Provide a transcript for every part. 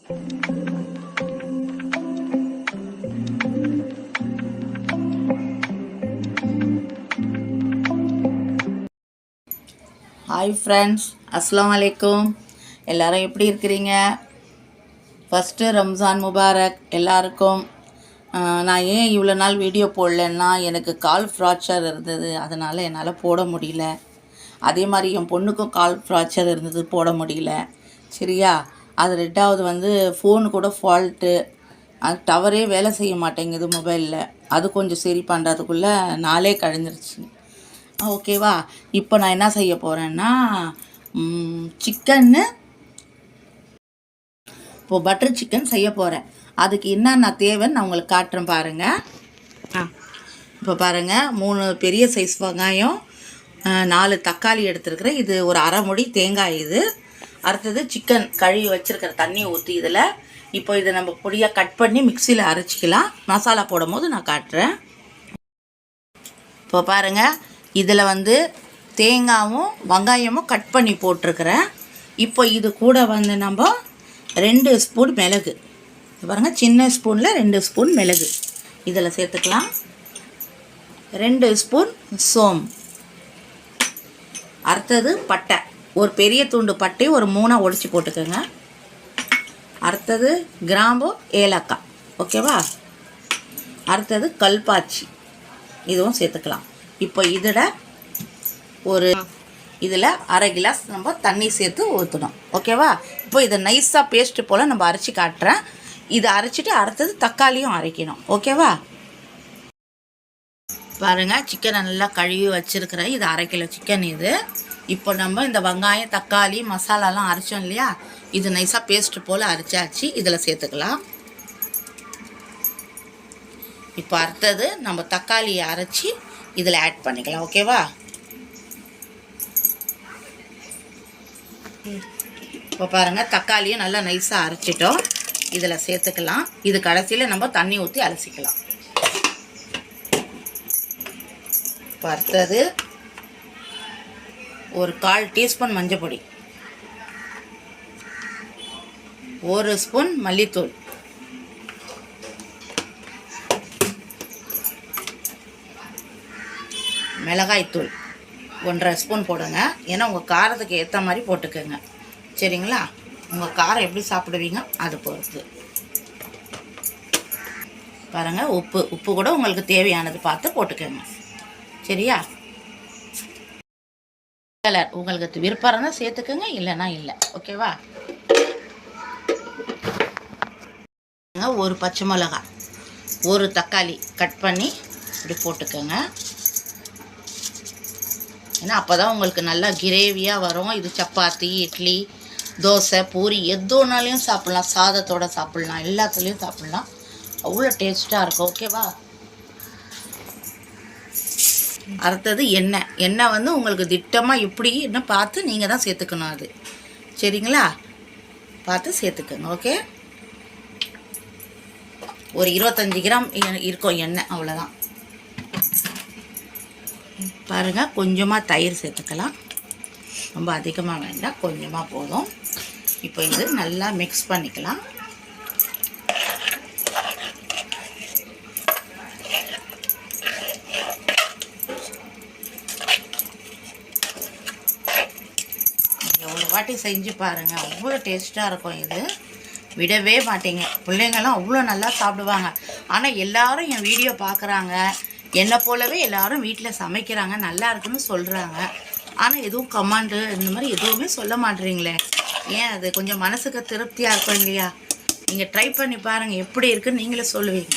Hi friends, அஸ்ஸலாமு அலைக்கும். எல்லோரும் எப்படி இருக்கிறீங்க? ஃபஸ்ட்டு ரம்ஜான் முபாரக் எல்லாருக்கும். நான் ஏன் இவ்வளோ நாள் வீடியோ போடலன்னா, எனக்கு கால் ஃப்ராக்சர் இருந்தது, அதனால் என்னால் போட முடியல. அதே மாதிரி என் பொண்ணுக்கும் கால் ஃப்ராக்சர் இருந்தது, போட முடியல. சரியா? அது ரெண்டாவது ஃபோனு கூட ஃபால்ட்டு, அது டவரே வேலை செய்ய மாட்டேங்குது மொபைலில். அது கொஞ்சம் சரி பண்ணுறதுக்குள்ளே நாளே கழிஞ்சிருச்சு. ஓகேவா? இப்போ நான் என்ன செய்ய போகிறேன்னா, இப்போது பட்டர் சிக்கன் செய்ய போகிறேன். அதுக்கு என்னென்ன தேவைன்னு நான் உங்களுக்கு காட்டுறேன் பாருங்கள். இப்போ பாருங்கள், 3 பெரிய சைஸ் வெங்காயம், 4 தக்காளி எடுத்துருக்குறேன். இது ஒரு அரை மூடி தேங்காய். இது அடுத்தது சிக்கன் கழுவி வச்சுருக்கிற தண்ணியை ஊற்றி இதில் இப்போ இதை நம்ம பொடியாக கட் பண்ணி மிக்சியில் அரைச்சிக்கலாம். மசாலா போடும் போது நான் காட்டுறேன். இப்போ பாருங்கள், இதில் தேங்காயும் வெங்காயமும் கட் பண்ணி போட்டிருக்கிறேன். இப்போ இது கூட நம்ம 2 ஸ்பூன் மிளகு, பாருங்கள், சின்ன ஸ்பூனில் 2 ஸ்பூன் மிளகு இதில் சேர்த்துக்கலாம். 2 ஸ்பூன் சோம்பு, அடுத்தது பட்டை, ஒரு பெரிய துண்டு பட்டை ஒரு 3 ஒடிச்சு போட்டுக்கோங்க. அடுத்தது கிராம்பு, ஏலக்காய். ஓகேவா? அடுத்தது கல்பாச்சி, இதுவும் சேர்த்துக்கலாம். இப்போ இதில் அரை கிளாஸ் நம்ம தண்ணி சேர்த்து ஊற்றணும். ஓகேவா? இப்போ இதை நைஸாக பேஸ்ட்டு போல் நம்ம அரைச்சி காட்டுறேன். இதை அரைச்சிட்டு அடுத்தது தக்காளியும் அரைக்கணும். ஓகேவா? பாருங்கள், சிக்கனை நல்லா கழுவி வச்சுருக்கிறேன். இது 1/2 கிலோ சிக்கன் இது. இப்போ நம்ம இந்த வெங்காயம் தக்காளி மசாலாலாம் அரைச்சோம் இல்லையா, இது நைஸாக பேஸ்ட்டு போல் அரைச்சாச்சு. இதில் சேர்த்துக்கலாம். இப்போ அடுத்தது நம்ம தக்காளியை அரைச்சி இதில் ஆட் பண்ணிக்கலாம். ஓகேவா? இப்போ பாருங்கள், தக்காளியும் நல்லா நைஸாக அரைச்சிட்டோம். இதில் சேர்த்துக்கலாம். இது கடைசியில் நம்ம தண்ணி ஊற்றி அலசிக்கலாம். இப்போ அடுத்தது ஒரு 1/4 டீஸ்பூன் மஞ்சள் பொடி, 1 ஸ்பூன் மல்லித்தூள், மிளகாய்த்தூள் 1.5 ஸ்பூன் போடுங்க. ஏன்னா உங்கள் காரத்துக்கு ஏற்ற மாதிரி போட்டுக்கோங்க. சரிங்களா? உங்கள் காரம் எப்படி சாப்பிடுவீங்க அது பொறுத்து. பாருங்கள், உப்பு கூட உங்களுக்கு தேவையானது பார்த்து போட்டுக்கோங்க. சரியா? கலர் உங்களுக்கு விருப்பம் இருந்தால் சேர்த்துக்கோங்க, இல்லைன்னா இல்லை. ஓகேவா? ஒரு பச்சை மிளகாய், ஒரு தக்காளி கட் பண்ணி இப்படி போட்டுக்கோங்க. ஏன்னா அப்போ தான் உங்களுக்கு நல்லா கிரேவியாக வரும். இது சப்பாத்தி, இட்லி, தோசை, பூரி எதுனாலையும் சாப்பிட்லாம். சாதத்தோடு சாப்பிட்லாம், எல்லாத்துலேயும் சாப்பிட்லாம். அவ்வளோ டேஸ்ட்டாக இருக்கும். ஓகேவா? அடுத்தது எண்ணெய் உங்களுக்கு திட்டமாக இப்படின்னு பார்த்து நீங்கள் தான் சேர்த்துக்கணும். அது சரிங்களா? பார்த்து சேர்த்துக்கணும். ஓகே? ஒரு 25 கிராம் இருக்கும் எண்ணெய், அவ்வளோதான். பாருங்கள், கொஞ்சமாக தயிர் சேர்த்துக்கலாம். ரொம்ப அதிகமாக வேண்டாம், கொஞ்சமாக போதும். இப்போ இது நல்லா மிக்ஸ் பண்ணிக்கலாம். ஒரு வாட்டி செஞ்சு பாருங்கள், அவ்வளோ டேஸ்ட்டாக இருக்கும். இது விடவே மாட்டீங்க. பிள்ளைங்கள்லாம் அவ்வளோ நல்லா சாப்பிடுவாங்க. ஆனால் எல்லோரும் என் வீடியோ பார்க்குறாங்க, என்னை போலவே எல்லோரும் வீட்டில் சமைக்கிறாங்க, நல்லா இருக்குன்னு சொல்கிறாங்க. ஆனால் எதுவும் கமெண்டு இந்த மாதிரி எதுவுமே சொல்ல மாட்டேறீங்களே. ஏன்? அது கொஞ்சம் மனசுக்கு திருப்தியாக இருக்கும் இல்லையா? நீங்கள் ட்ரை பண்ணி பாருங்கள், எப்படி இருக்குன்னு நீங்களே சொல்லுவீங்க.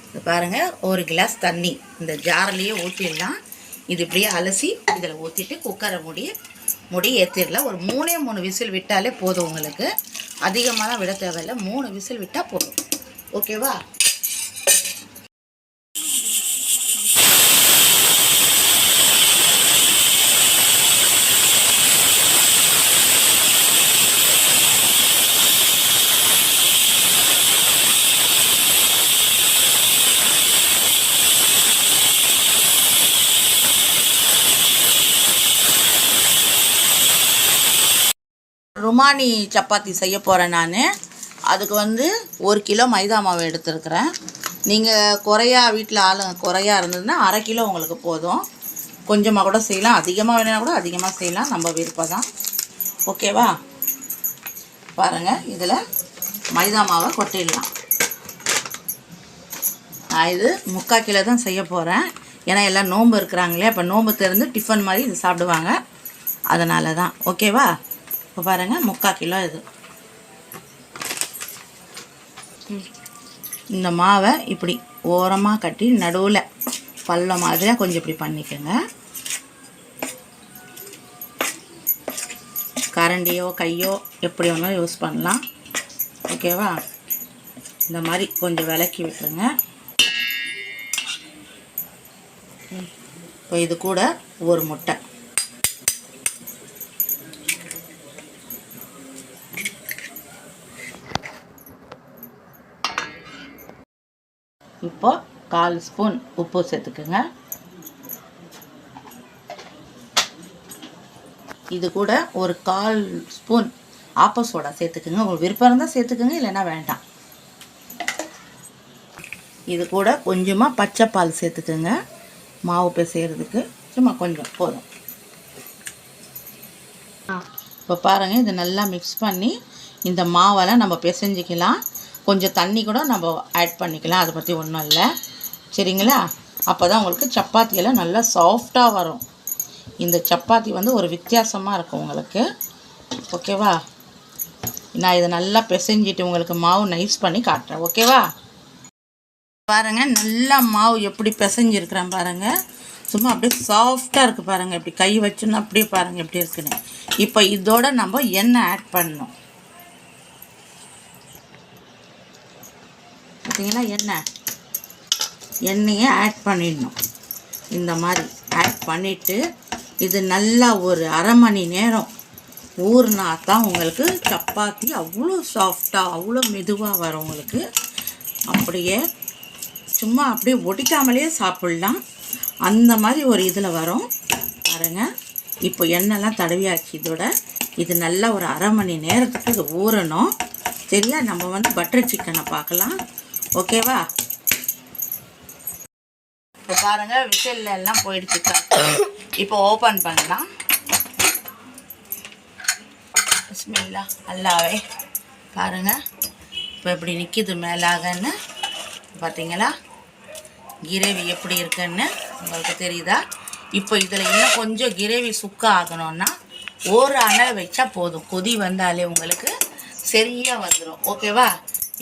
இது பாருங்கள், 1 கிளாஸ் தண்ணி இந்த ஜாரிலேயே ஊற்றிடலாம். இது இப்படியே அலசி இதில் ஊற்றிட்டு குக்கரை முடி ஏற்றிடலாம். ஒரு 3 விசில் விட்டாலே போதும். உங்களுக்கு அதிகமாக தான் விட தேவையில்லை, 3 விசில் விட்டால் போதும். ஓகேவா? ருமானி சப்பாத்தி செய்ய போகிறேன் நான். அதுக்கு வந்து 1 கிலோ மைதா மாவு எடுத்துருக்குறேன். நீங்கள் வீட்டில் குறையா இருந்ததுன்னா 1/2 கிலோ உங்களுக்கு போதும். கொஞ்சமாக கூட செய்யலாம், அதிகமாக வேணால் கூட அதிகமாக செய்யலாம், நம்ம விருப்பம் தான். ஓகேவா? பாருங்கள், இதில் மைதா மாவை கொட்டிடலாம். நான் இது 3/4 கிலோ தான் செய்ய போகிறேன். ஏன்னா எல்லாம் நோன்பு இருக்கிறாங்களே, அப்போ நோன்பு திறந்து டிஃபன் மாதிரி இது சாப்பிடுவாங்க, அதனால தான். ஓகேவா? இப்போ பாருங்கள், 3/4 கிலோ இது. இந்த மாவை இப்படி ஓரமாக கட்டி நடுவில் பள்ளம் மாதிரியாக கொஞ்சம் இப்படி பண்ணிக்கோங்க. கரண்டியோ கையோ எப்படி வேணாலும் யூஸ் பண்ணலாம். ஓகேவா? இந்த மாதிரி கொஞ்சம் விலக்கி விட்டுருங்க. இப்போ இது கூட ஒரு முட்டை. இப்போ 1/4 ஸ்பூன் உப்பு சேர்த்துக்குங்க. இது கூட ஒரு 1/4 ஸ்பூன் ஆப்ப சோடா சேர்த்துக்குங்க. உங்களுக்கு விருப்பம் இருந்தால் சேர்த்துக்குங்க, இல்லைன்னா வேண்டாம். இது கூட கொஞ்சமாக பச்சை பால் சேர்த்துக்குங்க. மாவு பிசைகிறதுக்கு சும்மா கொஞ்சம் போதும். இப்போ பாருங்கள், இது நல்லா மிக்ஸ் பண்ணி இந்த மாவெல்லாம் நம்ம பிசைஞ்சிக்கலாம். கொஞ்சம் தண்ணி கூட நம்ம ஆட் பண்ணிக்கலாம், அதை பற்றி ஒன்றும் இல்லை. சரிங்களா? அப்போ தான் உங்களுக்கு சப்பாத்தியெல்லாம் நல்லா சாஃப்டாக வரும். இந்த சப்பாத்தி வந்து ஒரு வித்தியாசமாக இருக்கும் உங்களுக்கு. ஓகேவா? நான் இதை நல்லா பிசைஞ்சிட்டு உங்களுக்கு மாவு நைஸ் பண்ணி காட்டுறேன். ஓகேவா? பாருங்கள், நல்லா மாவு எப்படி பிசைஞ்சிருக்கிறேன் பாருங்கள். சும்மா அப்படியே சாஃப்டாக இருக்குது பாருங்கள். இப்படி கை வச்சுன்னா அப்படியே பாருங்கள் எப்படி இருக்குன்னு. இப்போ இதோட நம்ம எண்ணெய் ஆட் பண்ணணும். பார்த்தீங்களா? எண்ணெயை ஆட் பண்ணிடணும். இந்த மாதிரி ஆட் பண்ணிவிட்டு இது நல்லா ஒரு 1/2 மணி நேரம் ஊறினா தான் உங்களுக்கு சப்பாத்தி அவ்வளோ சாஃப்டாக அவ்வளோ மெதுவாக வரும் உங்களுக்கு. அப்படியே சும்மா அப்படியே ஒடிக்காமலே சாப்பிட்லாம், அந்த மாதிரி ஒரு இதில் வரும் பாருங்கள். இப்போ எண்ணெய்லாம் தடவியாச்சு. இதோட இது நல்லா ஒரு 1/2 மணி நேரத்துக்கு இது ஊறணும். சரியா? நம்ம வந்து பட்டர் சிக்கனை பார்க்கலாம். ஓகேவா? இப்போ பாருங்கள், விசில் எல்லாம் போயிடுச்சு. இப்போ ஓப்பன் பண்ணலாம். பிஸ்மில்லா. நல்லாவே பாருங்கள், இப்போ எப்படி நிற்கிது மேலாகன்னு. பார்த்தீங்களா கிரேவி எப்படி இருக்குன்னு உங்களுக்கு தெரியுதா? இப்போ இதில் இன்னும் கொஞ்சம் கிரேவி சுக்கா ஆகணும்னா ஒரு அனல் வச்சா போதும். கொதி வந்தாலே உங்களுக்கு சரியாக வந்துடும். ஓகேவா?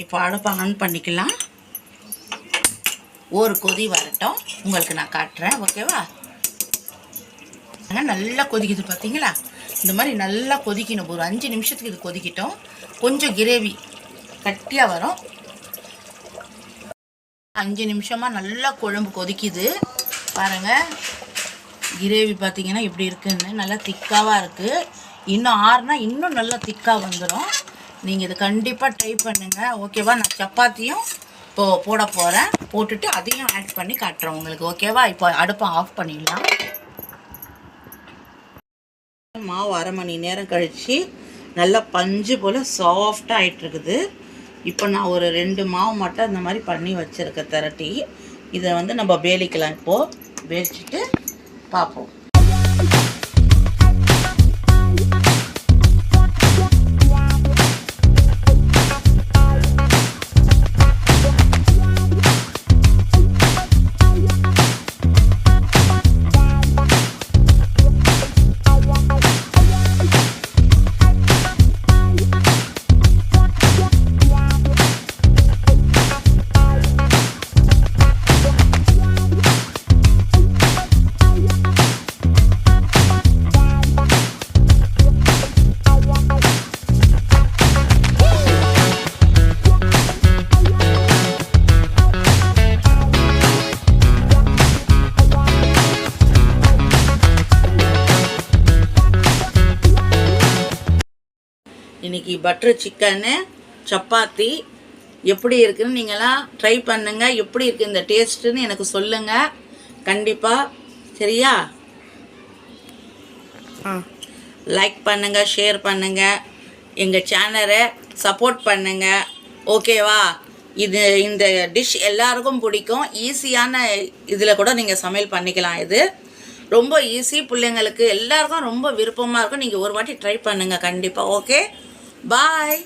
இப்போ அடுப்பை ஆன் பண்ணிக்கலாம். ஒரு கொதி வரட்டும், உங்களுக்கு நான் காட்டுறேன். ஓகேவா? நல்லா கொதிக்குது பார்த்தீங்களா? இந்த மாதிரி நல்லா கொதிக்கணும். ஒரு 5 நிமிஷத்துக்கு இது கொதிக்கிட்டோம். கொஞ்சம் கிரேவி கட்டியாக வரும். 5 நிமிஷமாக நல்லா குழம்பு கொதிக்குது பாருங்கள். கிரேவி பார்த்தீங்கன்னா எப்படி இருக்குன்னு நல்லா திக்காவாக இருக்குது. இன்னும் ஆறுனா இன்னும் நல்லா திக்காக வந்துடும். நீங்கள் இதை கண்டிப்பாக ட்ரை பண்ணுங்கள். ஓகேவா? நான் சப்பாத்தியும் இப்போது போட போகிறேன். போட்டுட்டு அதையும் ஆட் பண்ணி காட்டுறேன் உங்களுக்கு. ஓகேவா? இப்போ அடுப்பை ஆஃப் பண்ணிடலாம். மாவு 1/2 மணி நேரம் கழித்து நல்லா பஞ்சு போல் சாஃப்டாக ஆகிட்டுருக்குது. இப்போ நான் ஒரு 2 மாவு மட்டும் இந்த மாதிரி பண்ணி வச்சுருக்கேன் திரட்டி. இதை வந்து நம்ம பேலிக்கலாம். இப்போது பேலிச்சிட்டு பார்ப்போம். இன்றைக்கி பட்டர் சிக்கனு சப்பாத்தி எப்படி இருக்குதுன்னு நீங்களாம் ட்ரை பண்ணுங்கள். எப்படி இருக்குது இந்த டேஸ்ட்டுன்னு எனக்கு சொல்லுங்கள் கண்டிப்பாக. சரியா? லைக் பண்ணுங்கள், ஷேர் பண்ணுங்கள். எங்கள் சேனலை சப்போர்ட் பண்ணுங்கள். ஓகேவா? இந்த டிஷ் எல்லாருக்கும் பிடிக்கும். ஈஸியான இதில் கூட நீங்கள் சமையல் பண்ணிக்கலாம். இது ரொம்ப ஈஸி, பிள்ளைங்களுக்கு எல்லாருக்கும் ரொம்ப விருப்பமாக இருக்கும். நீங்கள் ஒரு வாட்டி ட்ரை பண்ணுங்கள் கண்டிப்பாக. ஓகே, பாய்.